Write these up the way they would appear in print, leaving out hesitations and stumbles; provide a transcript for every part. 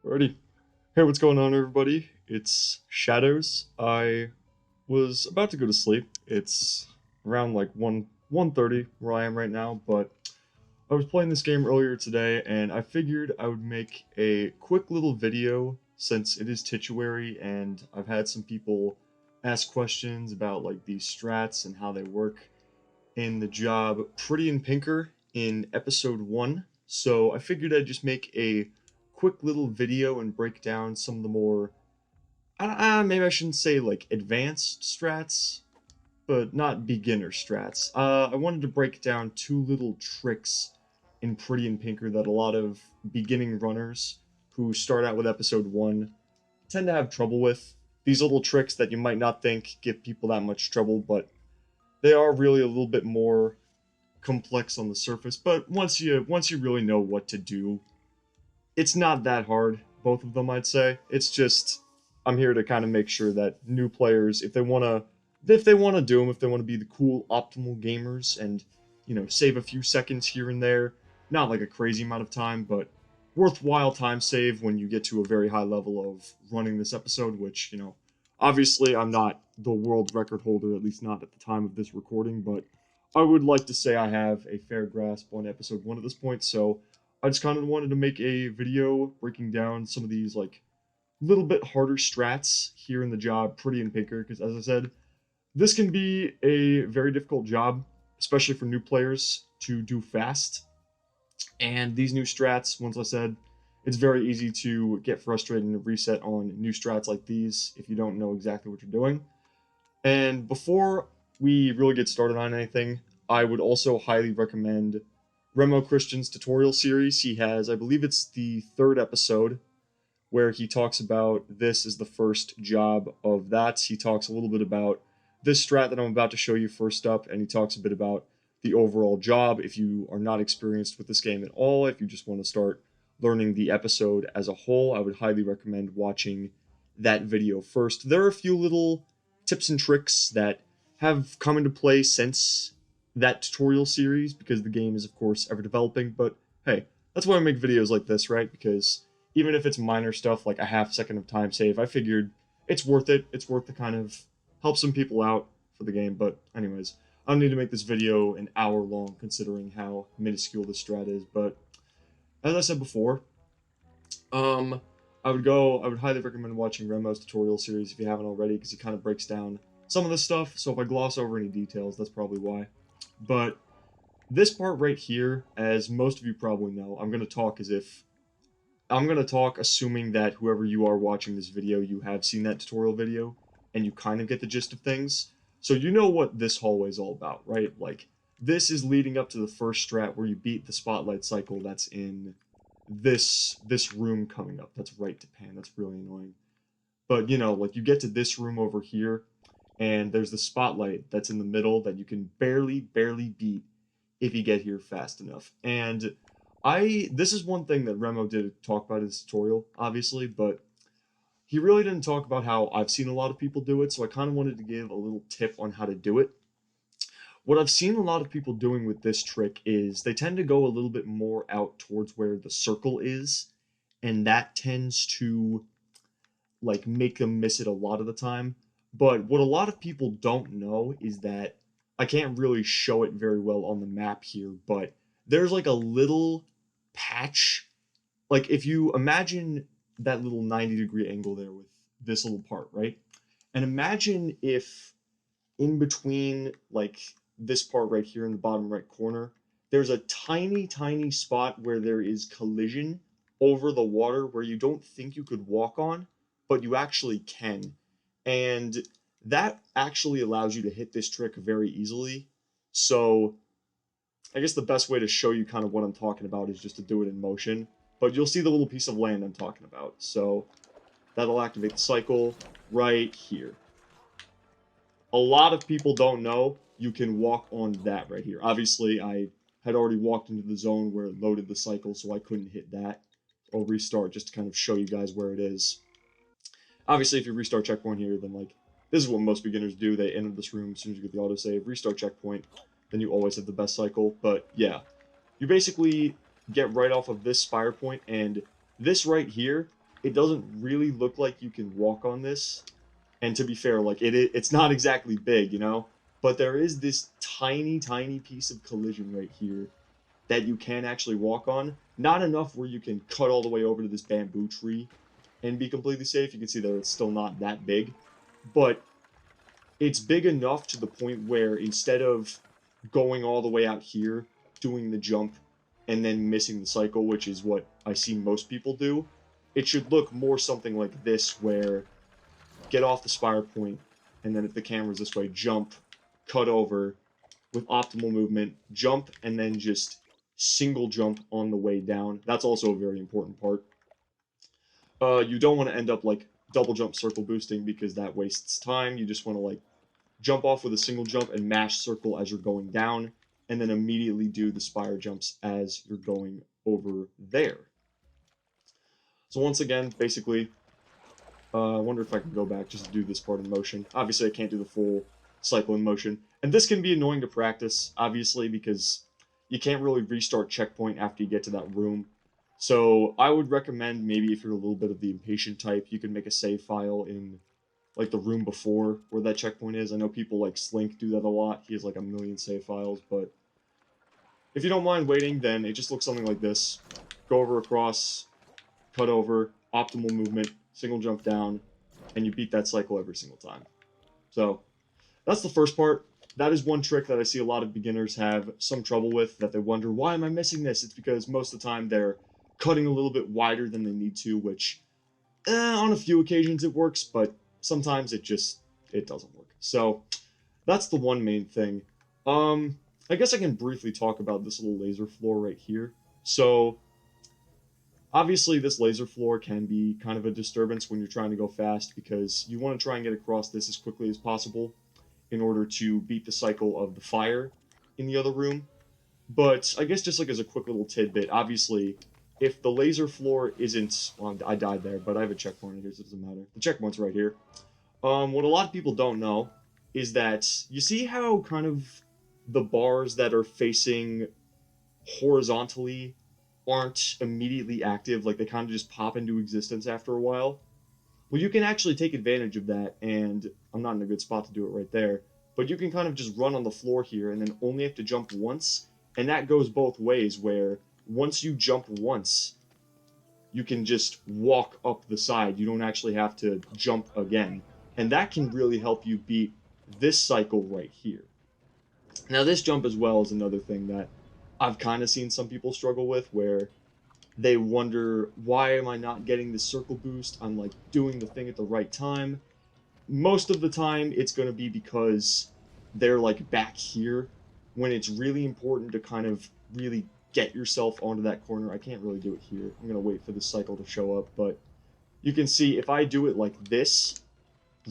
Alrighty. Hey, what's going on, everybody? It's Shadows. I was about to go to sleep. It's around like 1:30 where I am right now, but I was playing this game earlier today, and I figured I would make a quick little video since it is tituary, and I've had some people ask questions about like these strats and how they work in the job Pretty in Pinker in episode 1. So I figured I'd just make a quick little video and break down some of the more, maybe I shouldn't say like advanced strats, but not beginner strats. I wanted to break down two little tricks in Pretty in Pinker that a lot of beginning runners who start out with episode 1 tend to have trouble with. These little tricks that you might not think give people that much trouble, but they are really a little bit more complex on the surface, but once you really know what to do, it's not that hard. Both of them, I'd say. It's just I'm here to kind of make sure that new players, if they wanna do them, if they want to be the cool optimal gamers and save a few seconds here and there, not like a crazy amount of time, but worthwhile time save when you get to a very high level of running this episode, which obviously I'm not the world record holder, at least not at the time of this recording, but I would like to say I have a fair grasp on episode 1 at this point, so I just kind of wanted to make a video breaking down some of these like little bit harder strats here in the job Pretty in Pinker, because as I said, this can be a very difficult job, especially for new players to do fast. And these new strats, once I said, it's very easy to get frustrated and reset on new strats like these if you don't know exactly what you're doing. And before we really get started on anything, I would also highly recommend Remo Christian's tutorial series. He has, I believe it's the third episode, where he talks about this is the first job of that. He talks a little bit about this strat that I'm about to show you first up, and he talks a bit about the overall job if you are not experienced with this game at all. If you just want to start learning the episode as a whole, I would highly recommend watching that video first. There are a few little tips and tricks that have come into play since that tutorial series because the game is of course ever developing, but hey, that's why I make videos like this, right? Because even if it's minor stuff like a half second of time save, I figured it's worth it. It's worth to kind of help some people out for the game. But anyways, I don't need to make this video an hour long considering how minuscule this strat is. But as I said before, um, I would highly recommend watching Remo's tutorial series if you haven't already, because he kind of breaks down some of this stuff. So if I gloss over any details, that's probably why. But this part right here, as most of you probably know, I'm going to talk assuming that whoever you are watching this video, you have seen that tutorial video and you kind of get the gist of things. So you know what this hallway is all about, right? Like, this is leading up to the first strat where you beat the spotlight cycle that's in this room coming up. That's right to pan. That's really annoying. But, like you get to this room over here and there's the spotlight that's in the middle that you can barely beat if you get here fast enough. And this is one thing that Remo did talk about in his tutorial, obviously, but he really didn't talk about how I've seen a lot of people do it, so I kind of wanted to give a little tip on how to do it. What I've seen a lot of people doing with this trick is they tend to go a little bit more out towards where the circle is, and that tends to like make them miss it a lot of the time. But what a lot of people don't know is that I can't really show it very well on the map here, but there's like a little patch. Like if you imagine that little 90-degree angle there with this little part, right? And imagine if in between like this part right here in the bottom right corner, there's a tiny spot where there is collision over the water where you don't think you could walk on, but you actually can. And that actually allows you to hit this trick very easily. So I guess the best way to show you kind of what I'm talking about is just to do it in motion. But you'll see the little piece of land I'm talking about. So that'll activate the cycle right here. A lot of people don't know you can walk on that right here. Obviously, I had already walked into the zone where it loaded the cycle, so I couldn't hit that. I'll restart just to kind of show you guys where it is. Obviously, if you restart checkpoint here, then like this is what most beginners do. They enter this room as soon as you get the autosave, restart checkpoint, then you always have the best cycle. But yeah, you basically get right off of this spire point, and this right here it doesn't really look like you can walk on this. And to be fair, like it's not exactly big, you know, but there is this tiny, tiny piece of collision right here that you can actually walk on. Not enough where you can cut all the way over to this bamboo tree and be completely safe. You can see that it's still not that big, but it's big enough to the point where instead of going all the way out here, doing the jump, and then missing the cycle, which is what I see most people do, it should look more something like this, where get off the spire point, and then if the camera's this way, jump, cut over with optimal movement, jump, and then just single jump on the way down. That's also a very important part. You don't want to end up like double jump circle boosting because that wastes time. You just want to like jump off with a single jump and mash circle as you're going down, and then immediately do the spire jumps as you're going over there. So once again, basically, I wonder if I can go back just to do this part in motion. Obviously, I can't do the full cycle in motion. And this can be annoying to practice, obviously, because you can't really restart checkpoint after you get to that room. So I would recommend maybe if you're a little bit of the impatient type, you can make a save file in like the room before where that checkpoint is. I know people like Slink do that a lot. He has like a million save files, but if you don't mind waiting, then it just looks something like this. Go over across, cut over, optimal movement, single jump down, and you beat that cycle every single time. So that's the first part. That is one trick that I see a lot of beginners have some trouble with, that they wonder, why am I missing this? It's because most of the time they're cutting a little bit wider than they need to, which on a few occasions it works, but sometimes it doesn't work. So that's the one main thing. I guess I can briefly talk about this little laser floor right here. So obviously, this laser floor can be kind of a disturbance when you're trying to go fast, because you want to try and get across this as quickly as possible in order to beat the cycle of the fire in the other room. But I guess just like as a quick little tidbit, obviously, if the laser floor isn't... Well, I died there, but I have a checkpoint here, so it doesn't matter. The checkpoint's right here. What a lot of people don't know is that you see how kind of the bars that are facing horizontally aren't immediately active, like they kind of just pop into existence after a while. Well, you can actually take advantage of that, and I'm not in a good spot to do it right there, but you can kind of just run on the floor here and then only have to jump once, and that goes both ways, where once you jump once, you can just walk up the side. You don't actually have to jump again, and that can really help you beat this cycle right here. Now, this jump as well is another thing that I've kind of seen some people struggle with, where they wonder, why am I not getting the circle boost? I'm like doing the thing at the right time. Most of the time, it's going to be because they're like back here, when it's really important to kind of really get yourself onto that corner. I can't really do it here. I'm going to wait for the cycle to show up, but you can see if I do it like this,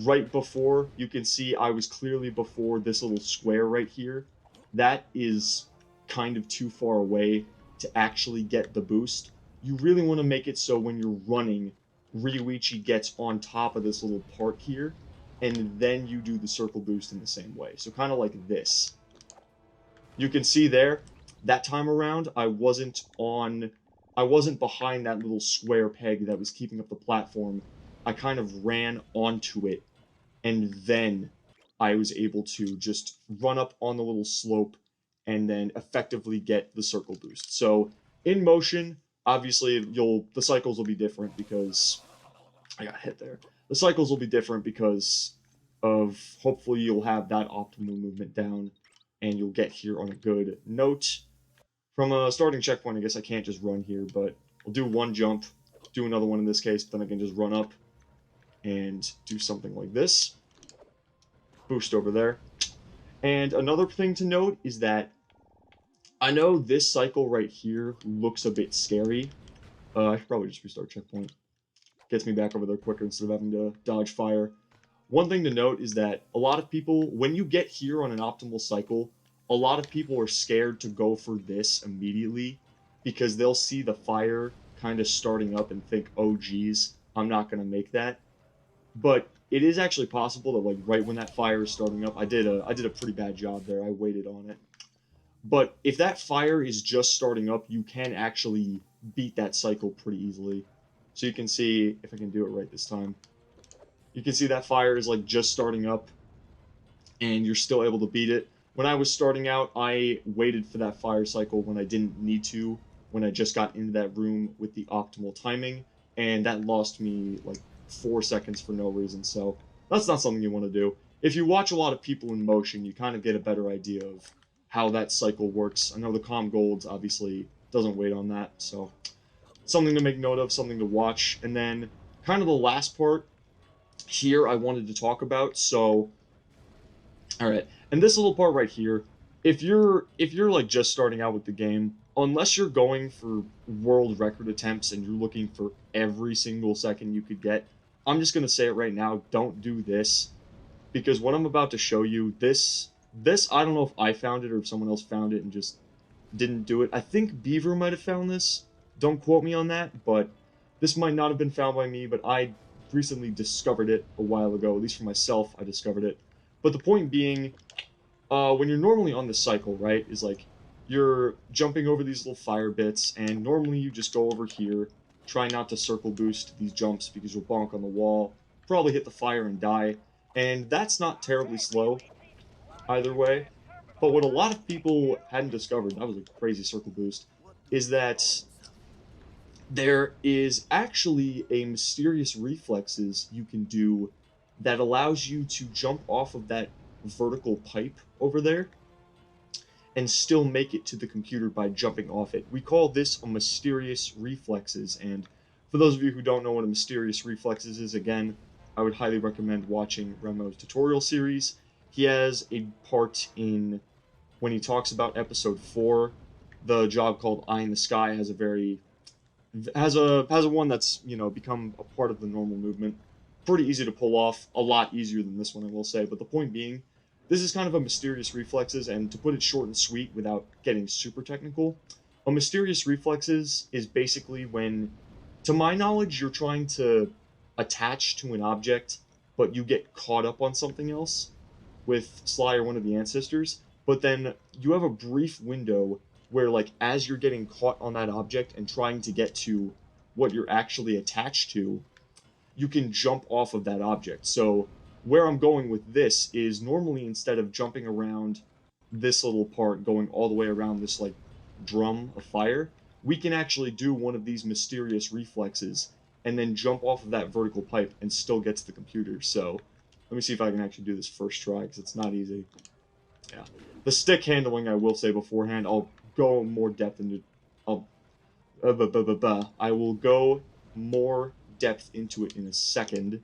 right before, you can see I was clearly before this little square right here. That is kind of too far away to actually get the boost. You really want to make it so when you're running, Ryuichi gets on top of this little part here, and then you do the circle boost in the same way. So kind of like this. You can see there, that time around, I wasn't behind that little square peg that was keeping up the platform. I kind of ran onto it, and then I was able to just run up on the little slope and then effectively get the circle boost. So in motion, obviously the cycles will be different because I got hit there. The cycles will be different because of, hopefully you'll have that optimal movement down and you'll get here on a good note. From a starting checkpoint, I guess I can't just run here, but I'll do one jump, do another one in this case, but then I can just run up and do something like this. Boost over there. And another thing to note is that I know this cycle right here looks a bit scary. I should probably just restart checkpoint. Gets me back over there quicker instead of having to dodge fire. One thing to note is that a lot of people, when you get here on an optimal cycle, a lot of people are scared to go for this immediately because they'll see the fire kind of starting up and think, oh geez, I'm not going to make that. But it is actually possible that like right when that fire is starting up, I did a pretty bad job there. I waited on it. But if that fire is just starting up, you can actually beat that cycle pretty easily. So you can see, if I can do it right this time, you can see that fire is like just starting up and you're still able to beat it. When I was starting out, I waited for that fire cycle when I didn't need to, when I just got into that room with the optimal timing, and that lost me like 4 seconds for no reason. So that's not something you want to do. If you watch a lot of people in motion, you kind of get a better idea of how that cycle works. I know the Calm Golds obviously doesn't wait on that, so something to make note of, something to watch. And then kind of the last part here I wanted to talk about. So all right, and this little part right here, if you're like just starting out with the game, unless you're going for world record attempts and you're looking for every single second you could get, I'm just gonna say it right now, don't do this because what I'm about to show you, this I don't know if I found it or if someone else found it and just didn't do it. I think Beaver might have found this. Don't quote me on that, but this might not have been found by me, but I recently discovered it a while ago. At least for myself, I discovered it. But the point being, when you're normally on the cycle, right, is like you're jumping over these little fire bits, and normally you just go over here, try not to circle boost these jumps because you'll bonk on the wall, probably hit the fire and die, and that's not terribly slow either way. But what a lot of people hadn't discovered, that was a crazy circle boost, is that there is actually a mysterious reflexes you can do that allows you to jump off of that vertical pipe over there and still make it to the computer by jumping off it. We call this a mysterious reflexes, and for those of you who don't know what a mysterious reflexes is, again, I would highly recommend watching Remo's tutorial series. He has a part in when he talks about episode 4, the job called Eye in the Sky has a one that's become a part of the normal movement. Pretty easy to pull off, a lot easier than this one, I will say. But the point being, this is kind of a mysterious reflexes, and to put it short and sweet without getting super technical, a mysterious reflexes is basically when, to my knowledge, you're trying to attach to an object, but you get caught up on something else with Sly or one of the ancestors, but then you have a brief window where, like, as you're getting caught on that object and trying to get to what you're actually attached to, you can jump off of that object. So where I'm going with this is normally instead of jumping around this little part, going all the way around this like drum of fire, we can actually do one of these mysterious reflexes and then jump off of that vertical pipe and still get to the computer. So let me see if I can actually do this first try because it's not easy. Yeah, the stick handling I will say beforehand. I'll go more depth into. I'll. I will go more depth into it in a second.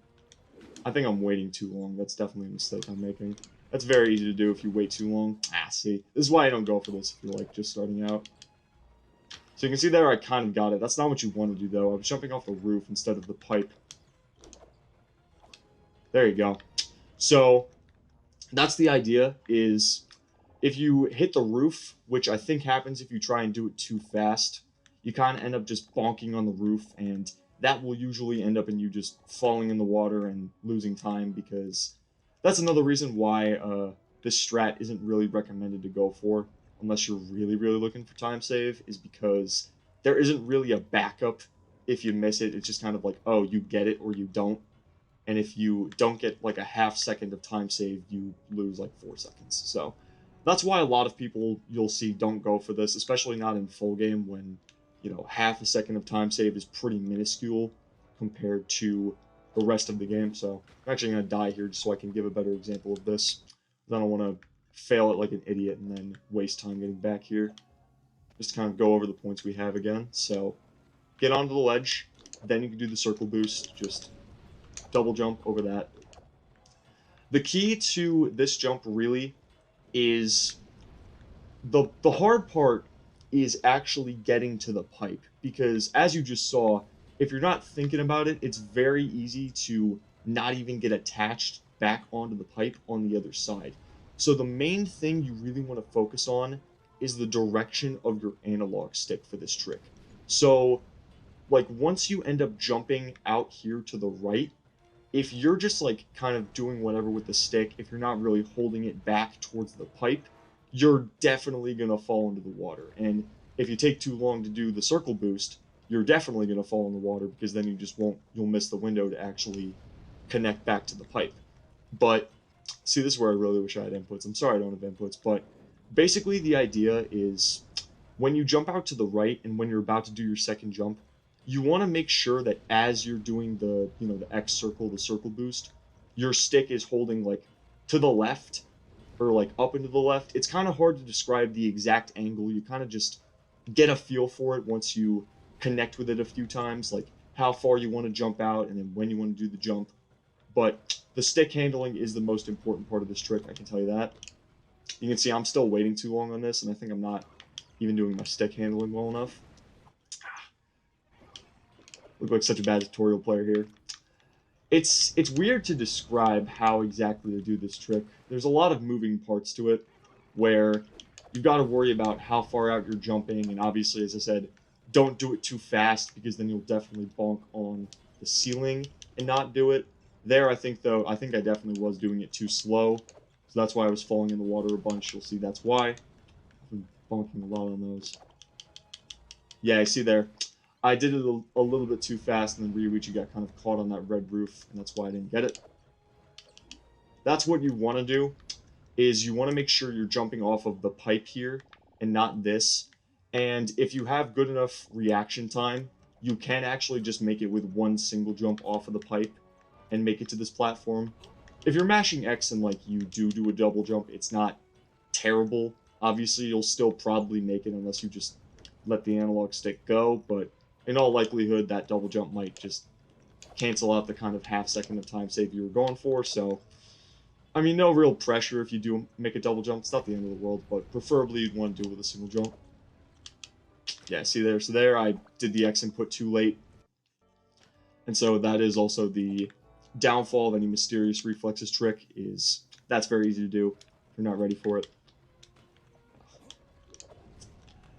I think I'm waiting too long. That's definitely a mistake I'm making. That's very easy to do if you wait too long. See. This is why I don't go for this if you're, like, just starting out. So you can see there I kind of got it. That's not what you want to do, though. I was jumping off the roof instead of the pipe. There you go. So, that's the idea, is if you hit the roof, which I think happens if you try and do it too fast, you kind of end up just bonking on the roof, and that will usually end up in you just falling in the water and losing time, because that's another reason why this strat isn't really recommended to go for, unless you're really, really looking for time save, is because there isn't really a backup if you miss it. It's just kind of like, oh, you get it or you don't. And if you don't get like a half second of time save, you lose like 4 seconds. So that's why a lot of people you'll see don't go for this, especially not in full game when, half a second of time save is pretty minuscule compared to the rest of the game. So I'm actually going to die here just so I can give a better example of this. I don't want to fail it like an idiot and then waste time getting back here. Just to kind of go over the points we have again. So get onto the ledge, then you can do the circle boost, just double jump over that. The key to this jump really is the hard part is actually getting to the pipe, because as you just saw, if you're not thinking about it, it's very easy to not even get attached back onto the pipe on the other side. So the main thing you really want to focus on is the direction of your analog stick for this trick. So like once you end up jumping out here to the right, if you're just like kind of doing whatever with the stick, if you're not really holding it back towards the pipe, you're definitely going to fall into the water. And if you take too long to do the circle boost, you're definitely going to fall in the water, because then you'll miss the window to actually connect back to the pipe. But see, this is where I really wish I had inputs. I'm sorry I don't have inputs, but basically the idea is when you jump out to the right and when you're about to do your second jump, you want to make sure that as you're doing the X circle, the circle boost, your stick is holding like to the left or like up into the left. It's kind of hard to describe the exact angle. You kind of just get a feel for it once you connect with it a few times, like how far you want to jump out and then when you want to do the jump. But the stick handling is the most important part of this trick, I can tell you that. You can see I'm still waiting too long on this, and I think I'm not even doing my stick handling well enough. Look like such a bad tutorial player here. It's weird to describe how exactly to do this trick. There's a lot of moving parts to it, where you've got to worry about how far out you're jumping, and obviously, as I said, don't do it too fast, because then you'll definitely bonk on the ceiling and not do it. There, I think I definitely was doing it too slow, so that's why I was falling in the water a bunch. You'll see that's why. I've been bonking a lot on those. Yeah, I see there. I did it a little bit too fast, and then Ryuichi got kind of caught on that red roof, and that's why I didn't get it. That's what you want to do, is you want to make sure you're jumping off of the pipe here, and not this. And if you have good enough reaction time, you can actually just make it with one single jump off of the pipe, and make it to this platform. If you're mashing X and like you do a double jump, it's not terrible. Obviously, you'll still probably make it unless you just let the analog stick go, but in all likelihood, that double jump might just cancel out the kind of half second of time save you were going for, so I mean, no real pressure if you do make a double jump. It's not the end of the world, but preferably you'd want to do it with a single jump. Yeah, see there? So there, I did the X input too late. And so that is also the downfall of any mysterious reflexes trick, is that's very easy to do if you're not ready for it.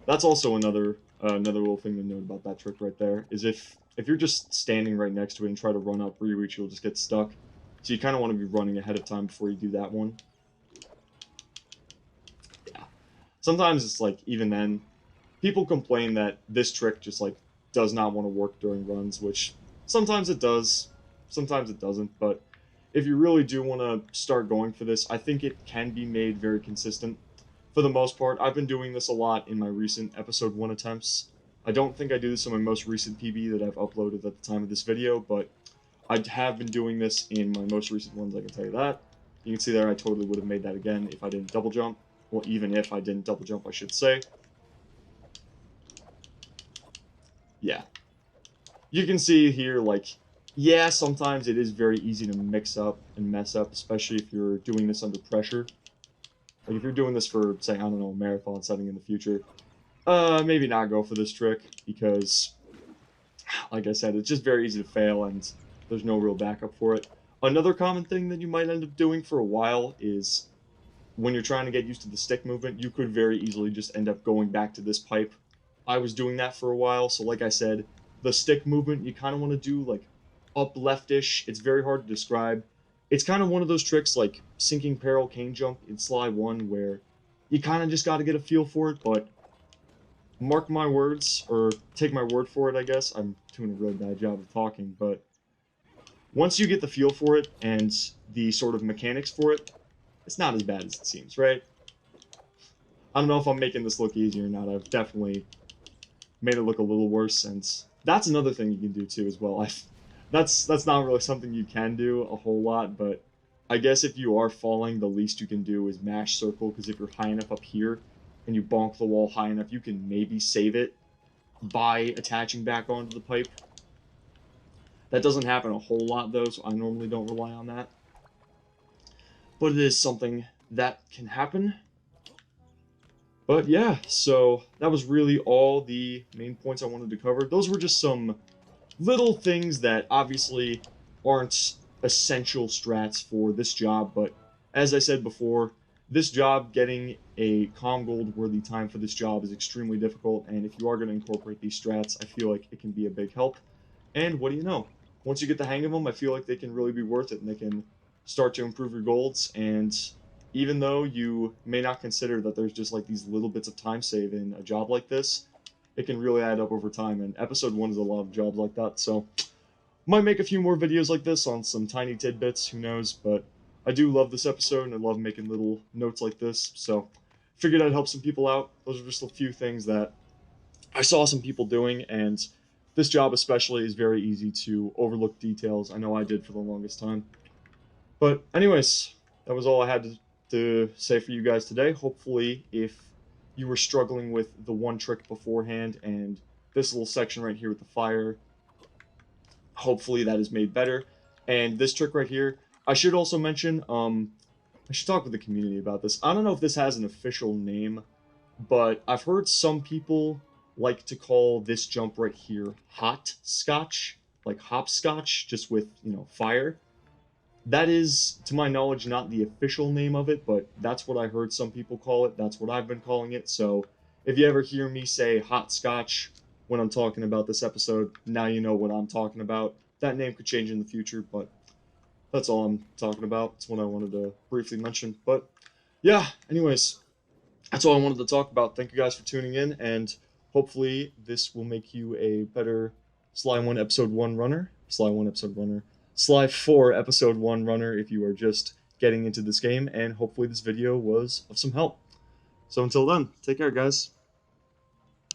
That's also another little thing to note about that trick right there, is if you're just standing right next to it and try to run up, Ryuichi will just get stuck. So you kind of want to be running ahead of time before you do that one. Yeah. Sometimes it's like, even then, people complain that this trick just like does not want to work during runs, which sometimes it does, sometimes it doesn't, but if you really do want to start going for this, I think it can be made very consistent. For the most part, I've been doing this a lot in my recent episode 1 attempts. I don't think I do this in my most recent PB that I've uploaded at the time of this video, but I have been doing this in my most recent ones, I can tell you that. You can see there I totally would have made that again if I didn't double jump. Well, even if I didn't double jump, I should say. Yeah. You can see here, like, yeah, sometimes it is very easy to mix up and mess up, especially if you're doing this under pressure. Like, if you're doing this for, say, I don't know, a marathon setting in the future, maybe not go for this trick, because, like I said, it's just very easy to fail, and there's no real backup for it. Another common thing that you might end up doing for a while is, when you're trying to get used to the stick movement, you could very easily just end up going back to this pipe. I was doing that for a while, so like I said, the stick movement, you kind of want to do, like, up leftish. It's very hard to describe. It's kind of one of those tricks like sinking parallel cane jump in Sly 1, where you kind of just got to get a feel for it, but mark my words, or take my word for it, I guess. I'm doing a really bad job of talking, but once you get the feel for it and the sort of mechanics for it, it's not as bad as it seems, right? I don't know if I'm making this look easier or not. I've definitely made it look a little worse, and that's another thing you can do too as well. That's not really something you can do a whole lot, but I guess if you are falling, the least you can do is mash circle, because if you're high enough up here and you bonk the wall high enough, you can maybe save it by attaching back onto the pipe. That doesn't happen a whole lot though, so I normally don't rely on that. But it is something that can happen. But yeah, so that was really all the main points I wanted to cover. Those were just some little things that obviously aren't essential strats for this job, but as I said before, this job, getting a calm gold worthy time for this job is extremely difficult, and if you are going to incorporate these strats, I feel like it can be a big help. And what do you know? Once you get the hang of them, I feel like they can really be worth it, and they can start to improve your golds, and even though you may not consider that there's just like these little bits of time save in a job like this, it can really add up over time, and episode 1 is a lot of jobs like that, so might make a few more videos like this on some tiny tidbits, who knows, but I do love this episode, and I love making little notes like this, so figured I'd help some people out. Those are just a few things that I saw some people doing, and this job especially is very easy to overlook details. I know I did for the longest time. But anyways, that was all I had to say for you guys today. Hopefully, if you were struggling with the one trick beforehand and this little section right here with the fire, hopefully that is made better. And this trick right here, I should also mention, I should talk with the community about this. I don't know if this has an official name, but I've heard some people like to call this jump right here Hot-Scotch, like hopscotch, just with, fire. That is, to my knowledge, not the official name of it, but that's what I heard some people call it. That's what I've been calling it. So if you ever hear me say Hot-Scotch when I'm talking about this episode, now you know what I'm talking about. That name could change in the future, but that's all I'm talking about. It's what I wanted to briefly mention. But yeah, anyways, that's all I wanted to talk about. Thank you guys for tuning in, and hopefully this will make you a better Sly 1 Episode 1 runner. Sly 1 Episode runner. Sly 4 Episode 1 runner if you are just getting into this game, and hopefully this video was of some help. So until then, take care, guys.